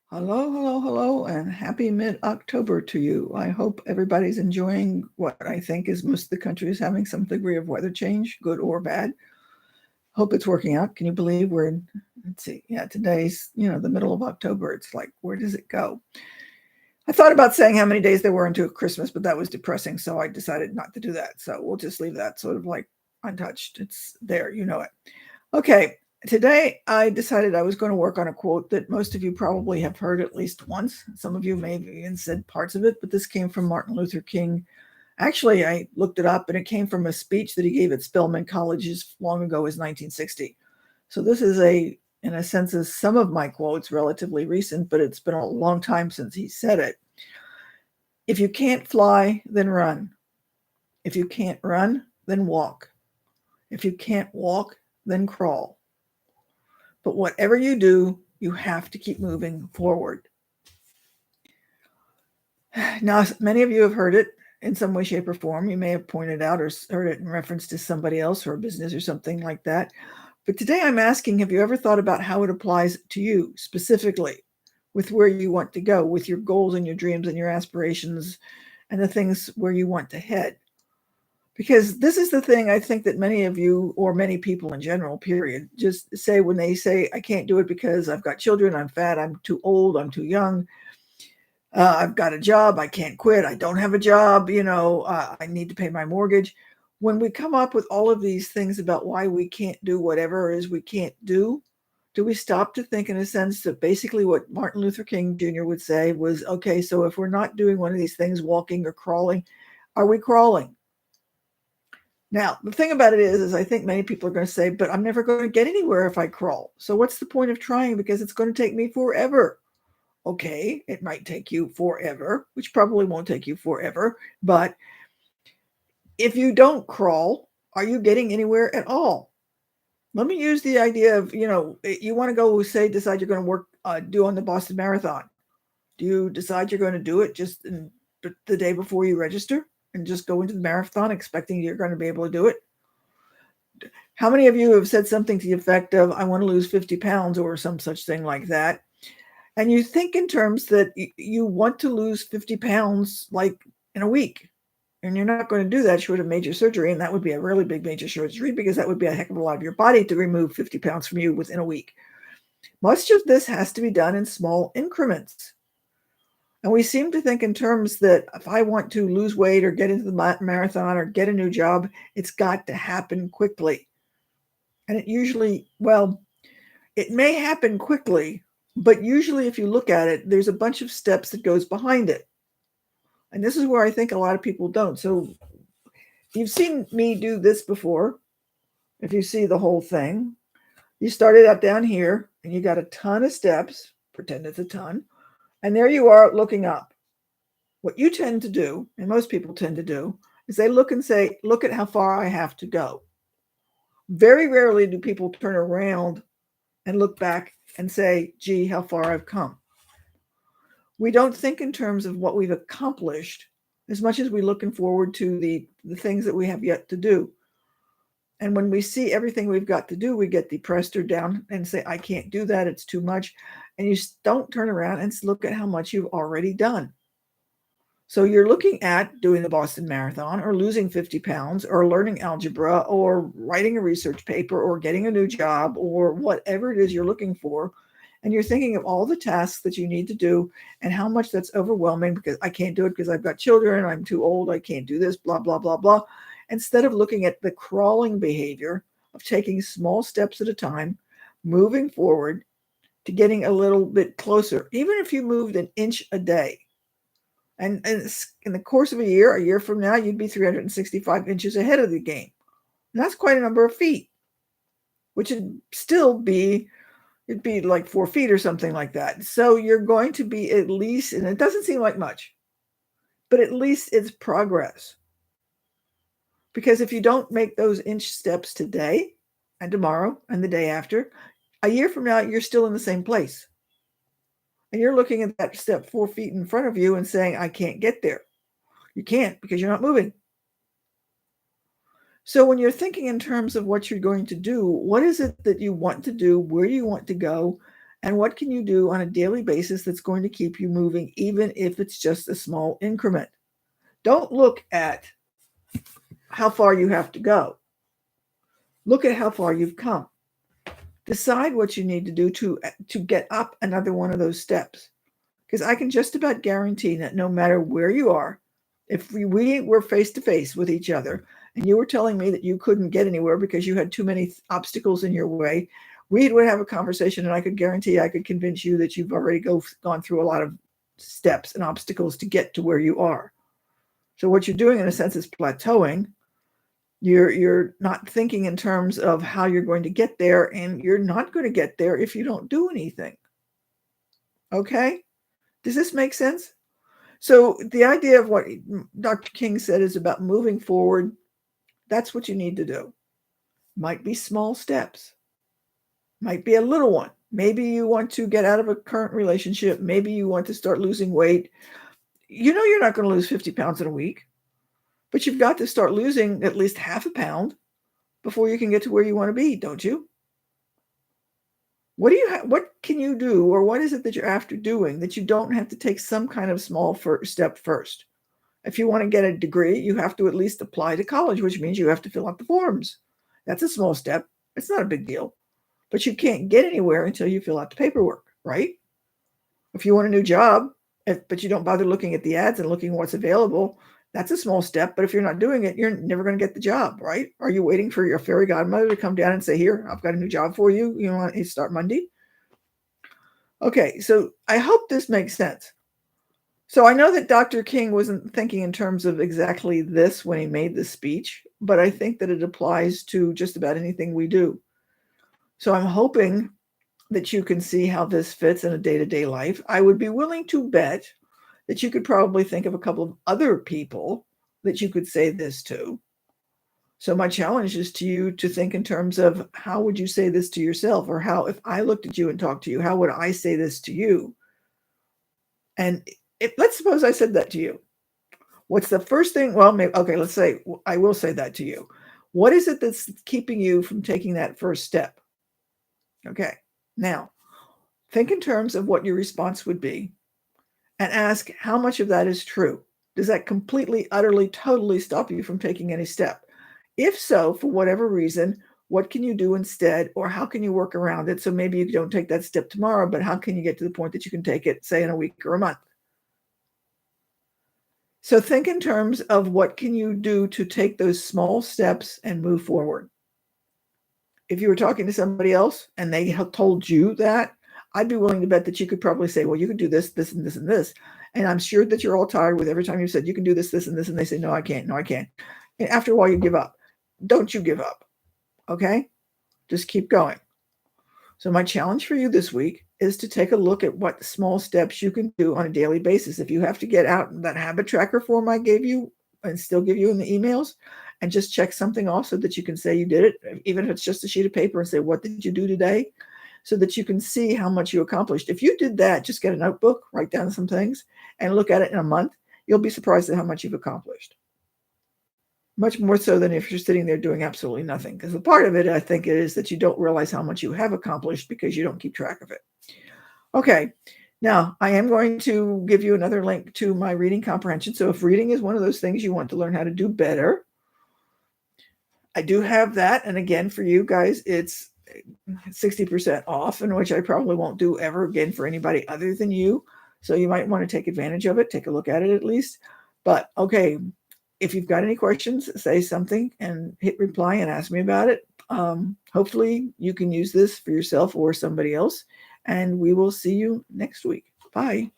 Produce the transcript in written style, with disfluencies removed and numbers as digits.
Hello, hello, hello, and happy mid-October to you. I hope everybody's enjoying what I think is most of the country is having some degree of weather change, good or bad. Hope it's working out. Can you believe we're in, let's see, yeah, today's, the middle of October. It's like, where does it go? I thought about saying how many days there were until Christmas, but that was depressing, so I decided not to do that. So we'll just leave that sort of like untouched. It's there, you know it. Okay, today I decided I was going to work on a quote that most of you probably have heard at least once. Some of you may have even said parts of it, but this came from Martin Luther King. Actually, I looked it up and it came from a speech that he gave at Spelman College as long ago as 1960. So this is in a sense, as some of my quotes relatively recent, but it's been a long time since he said it. If you can't fly, then run. If you can't run, then walk. If you can't walk, then crawl. But whatever you do, you have to keep moving forward. Now, many of you have heard it in some way, shape, or form. You may have pointed out or heard it in reference to somebody else or a business or something like that. But today I'm asking, have you ever thought about how it applies to you specifically with where you want to go, with your goals and your dreams and your aspirations and the things where you want to head? Because this is the thing I think that many of you, or many people in general, period, just say when they say, I can't do it because I've got children, I'm fat, I'm too old, I'm too young, I've got a job, I can't quit, I don't have a job, I need to pay my mortgage. When we come up with all of these things about why we can't do whatever it is we can't do we stop to think in a sense that basically what Martin Luther King Jr. would say was, okay, so if we're not doing one of these things, walking or crawling, are we crawling? Now, the thing about it is I think many people are going to say, but I'm never going to get anywhere if I crawl. So what's the point of trying? Because it's going to take me forever. Okay, it might take you forever, which probably won't take you forever. But if you don't crawl, are you getting anywhere at all? Let me use the idea of, you want to go, say, decide you're going to do on the Boston Marathon. Do you decide you're going to do it just the day before you register and just go into the marathon expecting you're going to be able to do it? How many of you have said something to the effect of, I want to lose 50 pounds or some such thing like that? And you think in terms that you want to lose 50 pounds like in a week. And you're not going to do that short of major surgery. And that would be a really big major surgery because that would be a heck of a lot of your body to remove 50 pounds from you within a week. Much of this has to be done in small increments. And we seem to think in terms that if I want to lose weight or get into the marathon or get a new job, it's got to happen quickly. And it usually, well, it may happen quickly, but usually if you look at it, there's a bunch of steps that goes behind it. And this is where I think a lot of people don't. So you've seen me do this before. If you see the whole thing, you started out down here and you got a ton of steps, pretend it's a ton, and there you are looking up. What you tend to do, and most people tend to do, is they look and say, look at how far I have to go. Very rarely do people turn around and look back and say, gee, how far I've come. We don't think in terms of what we've accomplished as much as we're looking forward to the things that we have yet to do. And when we see everything we've got to do, we get depressed or down and say, I can't do that. It's too much. And you don't turn around and look at how much you've already done. So you're looking at doing the Boston Marathon or losing 50 pounds or learning algebra or writing a research paper or getting a new job or whatever it is you're looking for. And you're thinking of all the tasks that you need to do and how much that's overwhelming because I can't do it because I've got children, I'm too old, I can't do this, blah, blah, blah, blah. Instead of looking at the crawling behavior of taking small steps at a time, moving forward to getting a little bit closer, even if you moved an inch a day. And in the course of a year from now, you'd be 365 inches ahead of the game. And that's quite a number of feet, which would still be, it'd be like 4 feet or something like that. So you're going to be at least, and it doesn't seem like much, but at least it's progress. Because if you don't make those inch steps today and tomorrow and the day after, a year from now, you're still in the same place. And you're looking at that step 4 feet in front of you and saying, I can't get there. You can't because you're not moving. So when you're thinking in terms of what you're going to do, what is it that you want to do? Where do you want to go? And what can you do on a daily basis that's going to keep you moving, even if it's just a small increment? Don't look at how far you have to go. Look at how far you've come. Decide what you need to do to get up another one of those steps. Because I can just about guarantee that no matter where you are, if we were face to face with each other and you were telling me that you couldn't get anywhere because you had too many obstacles in your way, we would have a conversation and I could guarantee I could convince you that you've already gone through a lot of steps and obstacles to get to where you are. So what you're doing in a sense is plateauing. You're not thinking in terms of how you're going to get there, and you're not going to get there if you don't do anything. Okay? Does this make sense? So the idea of what Dr. King said is about moving forward. That's what you need to do. Might be small steps. Might be a little one. Maybe you want to get out of a current relationship. Maybe you want to start losing weight. You know you're not going to lose 50 pounds in a week, but you've got to start losing at least half a pound before you can get to where you want to be, don't you? What can you do, or what is it that you're after doing that you don't have to take some kind of small step first? If you want to get a degree, you have to at least apply to college, which means you have to fill out the forms. That's a small step. It's not a big deal. But you can't get anywhere until you fill out the paperwork, right? If you want a new job, but you don't bother looking at the ads and looking what's available, that's a small step. But if you're not doing it, you're never going to get the job, right? Are you waiting for your fairy godmother to come down and say, here, I've got a new job for you. You want to start Monday? Okay, so I hope this makes sense. So I know that Dr. King wasn't thinking in terms of exactly this when he made this speech, but I think that it applies to just about anything we do. So I'm hoping that you can see how this fits in a day-to-day life. I would be willing to bet that you could probably think of a couple of other people that you could say this to. So my challenge is to you to think in terms of how would you say this to yourself, or how, if I looked at you and talked to you, how would I say this to you? And let's suppose I said that to you. What's the first thing? Well, maybe, okay, let's say I will say that to you. What is it that's keeping you from taking that first step? Okay, now think in terms of what your response would be and ask how much of that is true. Does that completely, utterly, totally stop you from taking any step? If so, for whatever reason, what can you do instead, or how can you work around it? So maybe you don't take that step tomorrow, but how can you get to the point that you can take it, say, in a week or a month? So think in terms of what can you do to take those small steps and move forward. If you were talking to somebody else and they have told you that, I'd be willing to bet that you could probably say, well, you could do this, this, and this, and this. And I'm sure that you're all tired with every time you said you can do this, this, and this, and they say, no, I can't, no, I can't. And after a while, you give up. Don't you give up, okay? Just keep going. So my challenge for you this week is to take a look at what small steps you can do on a daily basis. If you have to get out that habit tracker form I gave you and still give you in the emails, and just check something off so that you can say you did it, even if it's just a sheet of paper, and say, what did you do today? So that you can see how much you accomplished. If you did that, just get a notebook, write down some things, and look at it in a month, you'll be surprised at how much you've accomplished. Much more so than if you're sitting there doing absolutely nothing. Because the part of it, I think, is that you don't realize how much you have accomplished because you don't keep track of it. Okay, now I am going to give you another link to my reading comprehension. So if reading is one of those things you want to learn how to do better, I do have that. And again, for you guys, it's 60% off, in which I probably won't do ever again for anybody other than you. So you might want to take advantage of it, take a look at it at least. But okay, if you've got any questions, say something and hit reply and ask me about it. Hopefully you can use this for yourself or somebody else, and we will see you next week. Bye.